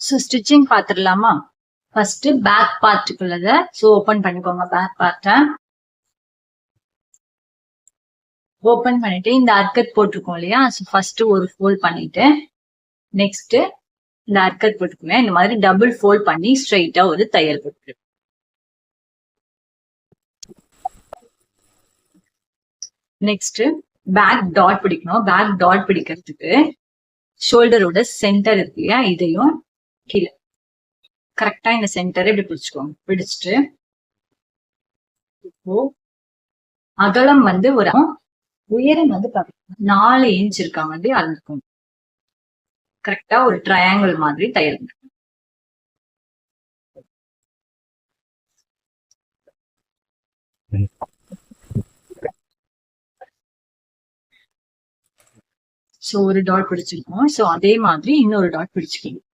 So stitching பார்த்துடலாமா? First back பார்ட்டுக்குள்ளத so open பண்ணிக்கோங்க. Back பார்ட்டை ஓப்பன் பண்ணிட்டு இந்த அர்க்கட் போட்டிருக்கோம் இல்லையா? ஸோ ஃபர்ஸ்ட் ஒரு ஃபோல்ட் பண்ணிட்டு நெக்ஸ்ட் இந்த அர்க்கட் போட்டுக்கோங்க. இந்த மாதிரி டபுள் ஃபோல்ட் பண்ணி ஸ்ட்ரைட்டா ஒரு தையல் போட்டு நெக்ஸ்ட் பேக் டாட் பிடிக்கணும். பேக் டாட் பிடிக்கிறதுக்கு ஷோல்டரோட சென்டர் இருக்கு இல்லையா? இதையும் கீழே கரெக்டா இந்த சென்டரை இப்படி பிடிச்சுக்கோங்க. பிடிச்சிட்டு இப்போ அகலம் வந்து ஒரு உயரம் வந்து 4 இன்ச் இருக்கா மாதிரி அளந்துக்கோங்க. கரெக்டா ஒரு ட்ரையாங்கிள் மாதிரி தையல். சோ ஒரு டாட் பிடிச்சிருக்கோம். சோ அதே மாதிரி இன்னொரு டாட் பிடிச்சுக்கணும்.